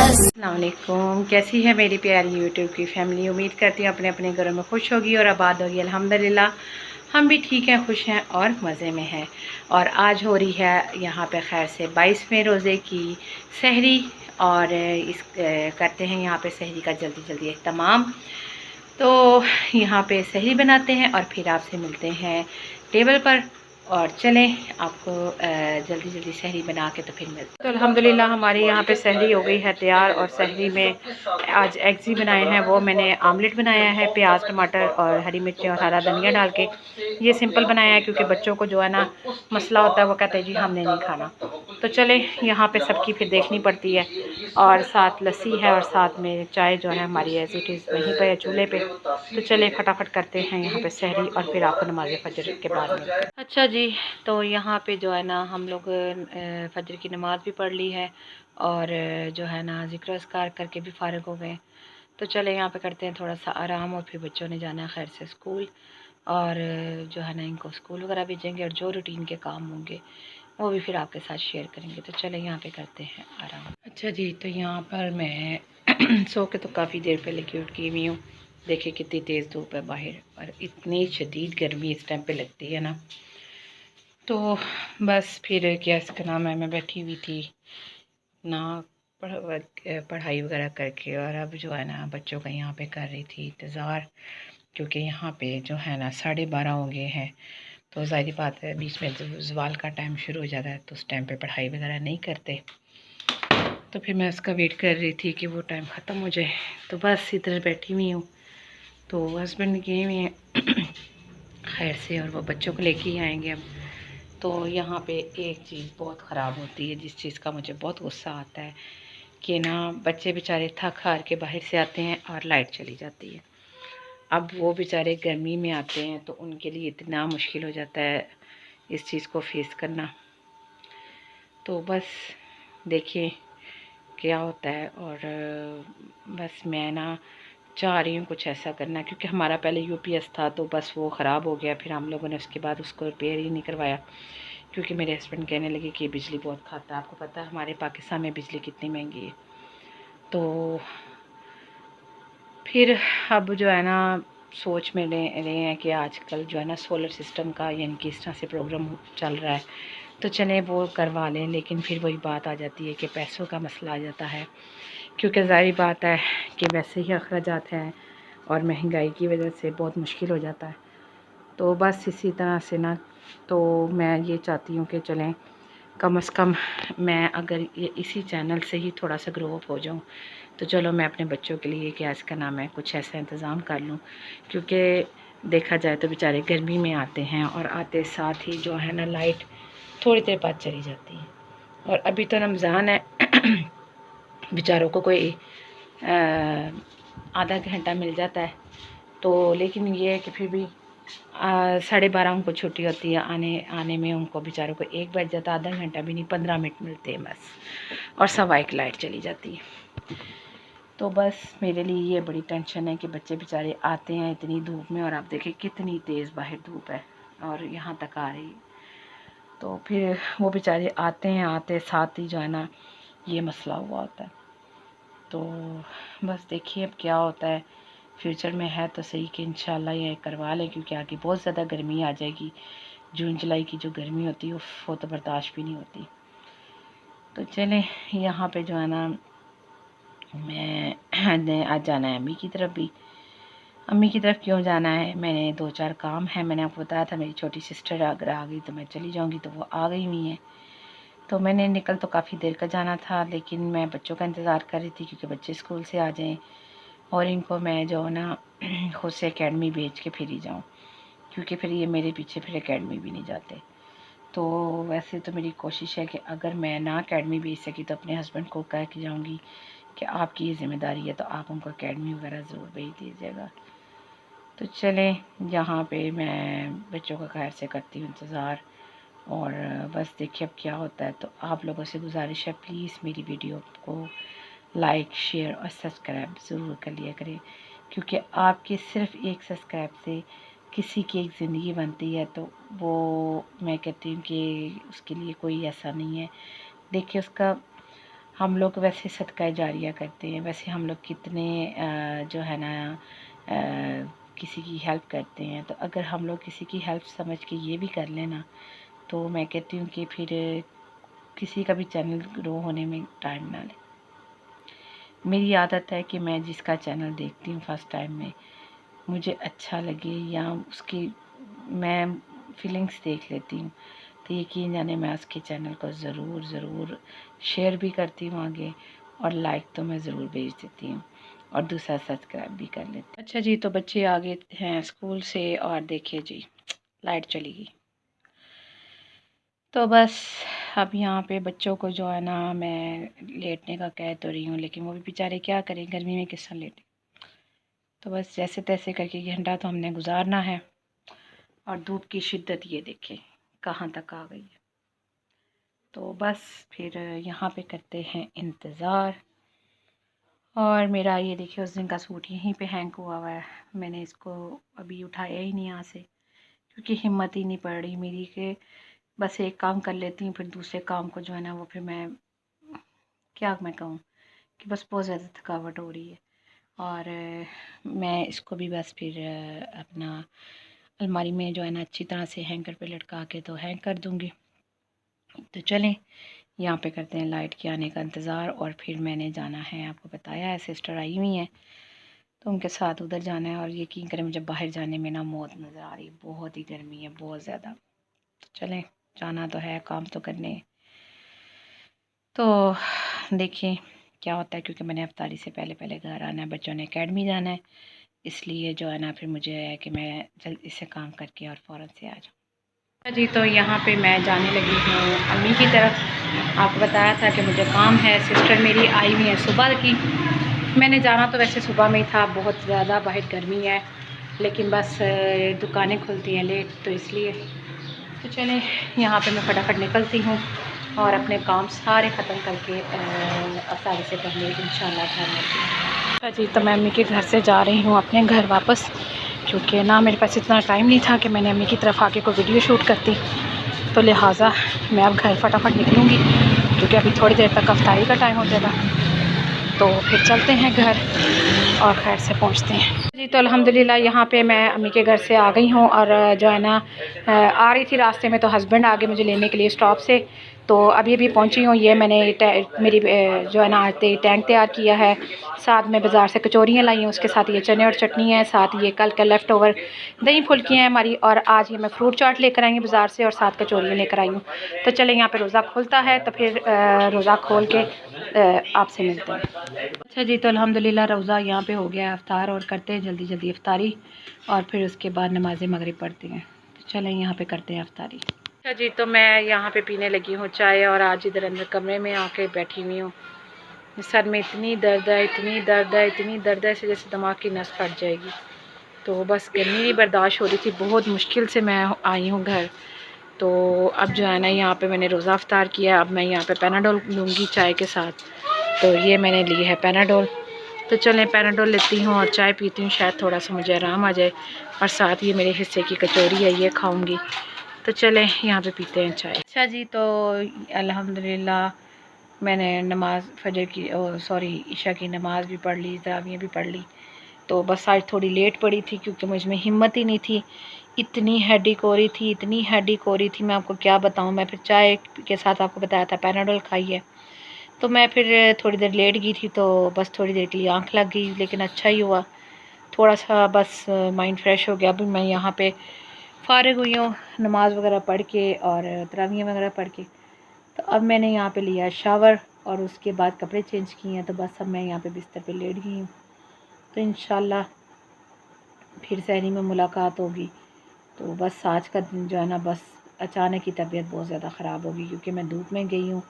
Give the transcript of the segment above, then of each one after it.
अस्सलाम वालेकुम। कैसी है मेरी प्यारी यूट्यूब की फैमिली। उम्मीद करती हूँ अपने अपने घरों में खुश होगी और आबाद होगी। अल्हम्दुलिल्लाह हम भी ठीक हैं, खुश हैं और मज़े में हैं। और आज हो रही है यहाँ पे खैर से 22वें रोज़े की सहरी और इस करते हैं यहाँ पे सहरी का जल्दी जल्दी एहतमाम। तो यहाँ पे सहरी बनाते हैं और फिर आपसे मिलते हैं टेबल पर। और चलें आपको जल्दी जल्दी सहरी बना के तो फिर मिलते हैं। तो अल्हम्दुलिल्लाह हमारे यहाँ पे सहरी हो गई है तैयार। और सहरी में आज एग्स ही बनाए हैं। वो मैंने आमलेट बनाया है प्याज टमाटर और हरी मिर्चें और हरा धनिया डाल के। ये सिंपल बनाया है क्योंकि बच्चों को जो है ना मसला होता है, वो कहते हैं जी हमने नहीं खाना। तो चले यहाँ पे सबकी फिर देखनी पड़ती है। और साथ लस्सी है और साथ में चाय जो है हमारी एज इट इज़ वहीं पर है चूल्हे पे। तो चले फटाफट करते हैं यहाँ पे सहरी और फिर आपको नमाज फजर के बाद में। अच्छा जी, तो यहाँ पे जो है ना हम लोग फजर की नमाज़ भी पढ़ ली है और जो है ना ज़िक्र अस्कार करके भी फ़ारिग हो गए। तो चले यहाँ पे करते हैं थोड़ा सा आराम और फिर बच्चों ने जाना है खैर से स्कूल। और जो है ना इनको स्कूल वगैरह भेजेंगे और जो रूटीन के काम होंगे वो भी फिर आपके साथ शेयर करेंगे। तो चले यहाँ पे करते हैं आराम। अच्छा जी, तो यहाँ पर मैं सो के तो काफ़ी देर पहले की उठ गई हुई हूँ। देखिए कितनी तेज़ धूप है बाहर और इतनी शदीद गर्मी इस टाइम पे लगती है ना। तो बस फिर क्या इसका नाम है, मैं बैठी हुई थी ना पढ़ाई वगैरह करके। और अब जो है ना बच्चों का यहाँ पे कर रही थी इंतज़ार, क्योंकि यहाँ पे जो है ना 12:30 हो गए हैं। तो ज़ाहिर बात है बीच में ज़वाल का टाइम शुरू हो जाता है तो उस टाइम पे पढ़ाई वगैरह नहीं करते। तो फिर मैं उसका वेट कर रही थी कि वो टाइम ख़त्म हो जाए। तो बस इधर बैठी हुई हूँ। तो हस्बैंड गए हुए हैं खैर से और वो बच्चों को लेके ही आएंगे अब। तो यहाँ पे एक चीज़ बहुत ख़राब होती है, जिस चीज़ का मुझे बहुत गुस्सा आता है कि ना बच्चे बेचारे थक हार के बाहर से आते हैं और लाइट चली जाती है। अब वो बेचारे गर्मी में आते हैं तो उनके लिए इतना मुश्किल हो जाता है इस चीज़ को फेस करना। तो बस देखिए क्या होता है। और बस मैं ना चाह रही हूँ कुछ ऐसा करना, क्योंकि हमारा पहले यूपीएस था तो बस वो ख़राब हो गया। फिर हम लोगों ने उसके बाद उसको रिपेयर ही नहीं करवाया, क्योंकि मेरे हस्बैंड कहने लगे कि बिजली बहुत खाता है। आपको पता है हमारे पाकिस्तान में बिजली कितनी महंगी है। तो फिर अब जो है ना सोच में रहे हैं कि आजकल जो है ना सोलर सिस्टम का यानी कि इस तरह से प्रोग्राम चल रहा है तो चलें वो करवा लें। लेकिन फिर वही बात आ जाती है कि पैसों का मसला आ जाता है, क्योंकि ज़ाहिर बात है कि वैसे ही अखराजात हैं और महंगाई की वजह से बहुत मुश्किल हो जाता है। तो बस इसी तरह से ना तो मैं ये चाहती हूँ कि चलें कम से कम मैं अगर ये इसी चैनल से ही थोड़ा सा ग्रो अप हो जाऊँ तो चलो मैं अपने बच्चों के लिए क्या इसका नाम है कुछ ऐसा इंतज़ाम कर लूँ। क्योंकि देखा जाए तो बेचारे गर्मी में आते हैं और आते साथ ही जो है ना लाइट थोड़ी देर बाद चली जाती है। और अभी तो रमज़ान है बेचारों को कोई आधा घंटा मिल जाता है। तो लेकिन ये है कि फिर भी 12:30 उनको छुट्टी होती है। आने में उनको बेचारों को 1 बज जाता, आधा घंटा भी नहीं 15 मिनट मिलते हैं बस। और 1:15 लाइट चली जाती है। तो बस मेरे लिए ये बड़ी टेंशन है कि बच्चे बेचारे आते हैं इतनी धूप में और आप देखें कितनी तेज़ बाहर धूप है और यहाँ तक आ रही। तो फिर वो बेचारे आते हैं, आते साथ ही जो है ना ये मसला हुआ होता है। तो बस देखिए अब क्या होता है फ्यूचर में। है तो सही कि इंशाल्लाह ये करवा लें, क्योंकि आगे बहुत ज़्यादा गर्मी आ जाएगी। जून जुलाई की जो गर्मी होती है वो तो बर्दाश्त भी नहीं होती। तो चलें यहाँ पे जो है ना मैं आज जाना है अम्मी की तरफ भी। अम्मी की तरफ क्यों जाना है, मैंने 2-4 काम है। मैंने आपको बताया था मेरी छोटी सिस्टर अगर आ गई तो मैं चली जाऊँगी, तो वो आ गई हुई हैं। तो मैंने निकल तो काफ़ी देर का जाना था, लेकिन मैं बच्चों का इंतज़ार कर रही थी क्योंकि बच्चे स्कूल से आ जाएं और इनको मैं जो है ना खुद से एकेडमी भेज के फिर ही जाऊँ, क्योंकि फिर ये मेरे पीछे फिर एकेडमी भी नहीं जाते। तो वैसे तो मेरी कोशिश है कि अगर मैं ना एकेडमी भेज सकी तो अपने हस्बैंड को कह के जाऊँगी कि आपकी ये ज़िम्मेदारी है, तो आप उनको एकेडमी वगैरह ज़रूर भेज दीजिएगा। तो चलें, यहाँ पे मैं बच्चों का खैर से करती हूँ इंतज़ार, और बस देखिए अब क्या होता है। तो आप लोगों से गुजारिश है, प्लीज़ मेरी वीडियो को लाइक, शेयर और सब्सक्राइब ज़रूर कर लिया करें, क्योंकि आपके सिर्फ़ एक सब्सक्राइब से किसी की एक ज़िंदगी बनती है। तो वो मैं कहती हूँ कि उसके लिए कोई ऐसा नहीं है। देखिए, उसका हम लोग वैसे सदका जारिया करते हैं, वैसे हम लोग कितने जो है ना किसी की हेल्प करते हैं। तो अगर हम लोग किसी की हेल्प समझ के ये भी कर लेना, तो मैं कहती हूँ कि फिर किसी का भी चैनल ग्रो होने में टाइम ना ले। मेरी आदत है कि मैं जिसका चैनल देखती हूँ फर्स्ट टाइम में, मुझे अच्छा लगे या उसकी मैं फीलिंग्स देख लेती हूँ, तो यकीन जाने मैं उसके चैनल को ज़रूर शेयर भी करती हूँ आगे, और लाइक तो मैं ज़रूर भेज देती हूँ, और दूसरा सब्सक्राइब भी कर लेती हूँ। अच्छा जी, तो बच्चे आ गए हैं स्कूल से, और देखिए जी लाइट चली गई। तो बस अब यहाँ पे बच्चों को जो है ना मैं लेटने का कह तो रही हूँ, लेकिन वो भी बेचारे क्या करें, गर्मी में किस तरह लेटें। तो बस जैसे तैसे करके घंटा तो हमने गुजारना है। और धूप की शिद्दत ये देखें कहाँ तक आ गई है। तो बस फिर यहाँ पे करते हैं इंतज़ार। और मेरा ये देखिए उस दिन का सूट यहीं पे हैंग हुआ हुआ है, मैंने इसको अभी उठाया ही नहीं यहाँ से, क्योंकि हिम्मत ही नहीं पड़ रही मेरी कि बस एक काम कर लेती हूँ, फिर दूसरे काम को जो है ना वो फिर मैं क्या मैं कहूँ कि बस बहुत ज़्यादा थकावट हो रही है। और मैं इसको भी बस फिर अपना अलमारी में जो है ना अच्छी तरह से हैंगर पे लटका के तो हैंग कर दूँगी। तो चलें, यहाँ पे करते हैं लाइट के आने का इंतज़ार। और फिर मैंने जाना है, आपको बताया है सिस्टर आई हुई हैं, तो उनके साथ उधर जाना है। और यकीन करें मुझे बाहर जाने में ना मौत नज़र आ रही, बहुत ही गर्मी है, बहुत ज़्यादा। तो चलें, जाना तो है, काम तो करने। तो देखिए क्या होता है, क्योंकि मैंने अफ्तारी से पहले पहले घर आना है, बच्चों ने एकेडमी जाना है, इसलिए जो है ना फिर मुझे है कि मैं जल्दी से काम करके और फ़ौरन से आ जाऊँ। जी, तो यहाँ पे मैं जाने लगी हूँ अम्मी की तरफ। आपको बताया था कि मुझे काम है, सिस्टर मेरी आई हुई है सुबह की। मैंने जाना तो वैसे सुबह में ही था, बहुत ज़्यादा बाहर गर्मी है, लेकिन बस दुकानें खुलती हैं लेट, तो इसलिए। तो चलें, यहाँ पे मैं फटाफट निकलती हूँ और अपने काम सारे ख़त्म करके अफ्तारी से पहले इंशाल्लाह घर आती हूँ। जी, तो मैं अम्मी के घर से जा रही हूँ अपने घर वापस, क्योंकि ना मेरे पास इतना टाइम नहीं था कि मैंने अम्मी की तरफ आके कोई वीडियो शूट करती, तो लिहाजा मैं अब घर फटाफट निकलूँगी, क्योंकि अभी थोड़ी देर तक अफ्तारी का टाइम हो जाएगा। तो फिर चलते हैं घर और खैर से पहुंचते हैं। जी, तो अल्हम्दुलिल्लाह यहाँ पे मैं अम्मी के घर से आ गई हूँ, और जो है ना आ रही थी रास्ते में, तो हस्बैंड आगे मुझे लेने के लिए स्टॉप से। तो अभी अभी पहुँची हूँ। ये मैंने मेरी जो है ना आते टैंक तैयार किया है, साथ में बाज़ार से कचौरियाँ लाई हैं, उसके साथ ये चने और चटनी है, साथ ये कल का लेफ़्ट ओवर दही फुल्की हैं हमारी, और आज ये मैं फ्रूट चाट लेकर आई हूँ बाज़ार से, और साथ कचौरियाँ लेकर आई हूँ। तो चले, यहाँ पे रोज़ा खुलता है, तो फिर रोज़ा खोल के आपसे मिलते हैं। अच्छा जी, तो अल्हम्दुलिल्लाह रोज़ा यहाँ पे हो गया अफ्तार, और करते हैं जल्दी जल्दी अफ्तारी, और फिर उसके बाद नमाज़ मगरिब पढ़ते हैं। तो चलें, यहाँ पे करते हैं अफ्तारी। अच्छा जी, तो मैं यहाँ पे पीने लगी हूँ चाय, और आज इधर अंदर कमरे में आके बैठी हुई हूँ। सर में इतनी दर्द है, इतनी दर्द है, इतनी दर्द है जैसे दिमाग की नस फट जाएगी। तो बस गर्मी नहीं बर्दाश्त हो रही थी, बहुत मुश्किल से मैं आई हूँ घर। तो अब जो है ना यहाँ पे मैंने रोज़ा अफ्तार किया, अब मैं यहाँ पे पैनाडोल लूँगी चाय के साथ। तो ये मैंने ली है पैनाडोल। तो चलें, पैनाडोल लेती हूँ और चाय पीती हूँ, शायद थोड़ा सा मुझे आराम आ जाए। और साथ ये मेरे हिस्से की कचौरी है, ये खाऊंगी। तो चलें, यहाँ पे पीते हैं चाय। अच्छा जी, तो अल्हम्दुलिल्लाह मैंने नमाज फजर की सॉरी ईशा की नमाज़ भी पढ़ ली, तरावियाँ भी पढ़ ली। तो बस आज थोड़ी लेट पड़ी थी, क्योंकि मुझ में हिम्मत ही नहीं थी, इतनी हेडेक हो रही थी, इतनी हेडेक हो रही थी, मैं आपको क्या बताऊँ। मैं फिर चाय के साथ आपको बताया था पैनाडोल खाई है, तो मैं फिर थोड़ी देर लेट गई थी, तो बस थोड़ी देर के लिए आंख लग गई, लेकिन अच्छा ही हुआ, थोड़ा सा बस माइंड फ्रेश हो गया। अभी मैं यहाँ पे फ़ारिग हुई हूँ नमाज वगैरह पढ़ के और तरावियाँ वगैरह पढ़ के। तो अब मैंने यहाँ पे लिया शावर, और उसके बाद कपड़े चेंज किए हैं, तो बस अब मैं यहाँ पे बिस्तर पे लेट गई हूँ। तो इंशाल्लाह फिर सहरी में मुलाकात होगी। तो बस आज का दिन जो है ना, बस अचानक ही तबीयत बहुत ज़्यादा ख़राब होगी, क्योंकि मैं धूप में गई हूँ,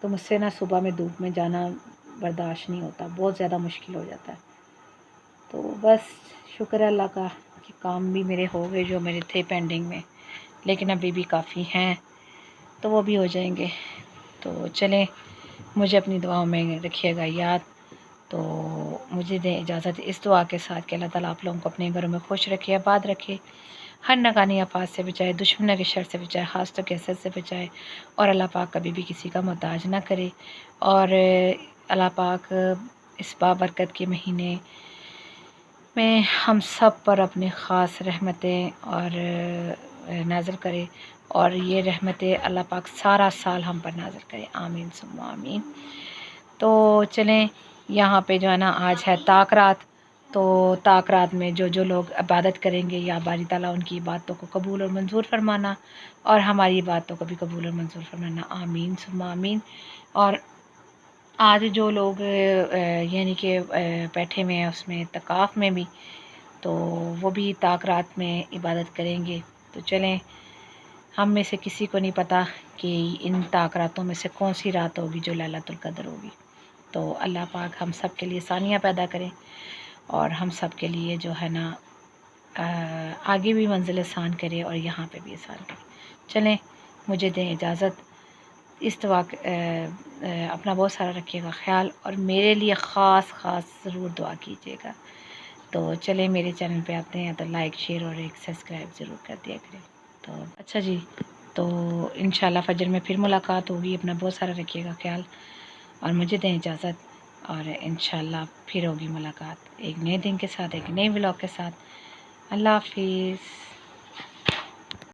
तो मुझसे ना सुबह में धूप में जाना बर्दाश्त नहीं होता, बहुत ज़्यादा मुश्किल हो जाता है। तो बस शुक्र है अल्लाह का कि काम भी मेरे हो गए जो मेरे थे पेंडिंग में, लेकिन अभी भी काफ़ी हैं, तो वो भी हो जाएंगे। तो चलें, मुझे अपनी दुआओं में रखिएगा याद। तो मुझे दें इजाज़त इस दुआ के साथ कि अल्लाह ताला आप लोगों को अपने घरों में खुश रखे, आबाद रखे, हर नाकानी आफात से बचाए, दुश्मन के शर से बचाए, हादसों के असर से बचाए, और अल्लाह पाक कभी भी किसी का मोहताज ना करे। और अल्लाह पाक इस बाबरकत के महीने में हम सब पर अपनी ख़ास रहमतें और नाज़िल करे, और ये रहमतें अल्लाह पाक सारा साल हम पर नाज़िल करे, आमीन सुम्मा आमीन। तो चलें, यहाँ पे जो है ना आज है ताक रात। तो ताक रात में जो जो लोग इबादत करेंगे, या बारी ताला उनकी इबादतों को कबूल और मंजूर फरमाना, और हमारी इबादतों को भी कबूल और मंजूर फरमाना, आमीन सुम्मा आमीन। और आज जो लोग यानी कि बैठे हुए हैं उसमें तकाफ़ में भी, तो वो भी ताक रात में इबादत करेंगे। तो चलें, हम में से किसी को नहीं पता कि इन ताक रातों में से कौन सी रात होगी जो लैलतुल क़द्र होगी। तो अल्लाह पाक हम सब के लिए सानियाँ पैदा करें, और हम सब के लिए जो है ना आगे भी मंजिल आसान करे और यहाँ पे भी आसान करे। चलें, मुझे दें इजाज़त। इस दुआ अपना बहुत सारा रखिएगा ख्याल, और मेरे लिए ख़ास ज़रूर दुआ कीजिएगा। तो चलें, मेरे चैनल पे आते हैं तो लाइक शेयर और एक सब्सक्राइब ज़रूर कर दिया करें। तो अच्छा जी, तो इंशाल्लाह फ़जर में फिर मुलाकात होगी। अपना बहुत सारा रखिएगा ख्याल, और मुझे दें इजाज़त, और इंशाल्लाह फिर होगी मुलाकात एक नए दिन के साथ, एक नए व्लॉग के साथ। अल्लाह हाफ़िज़।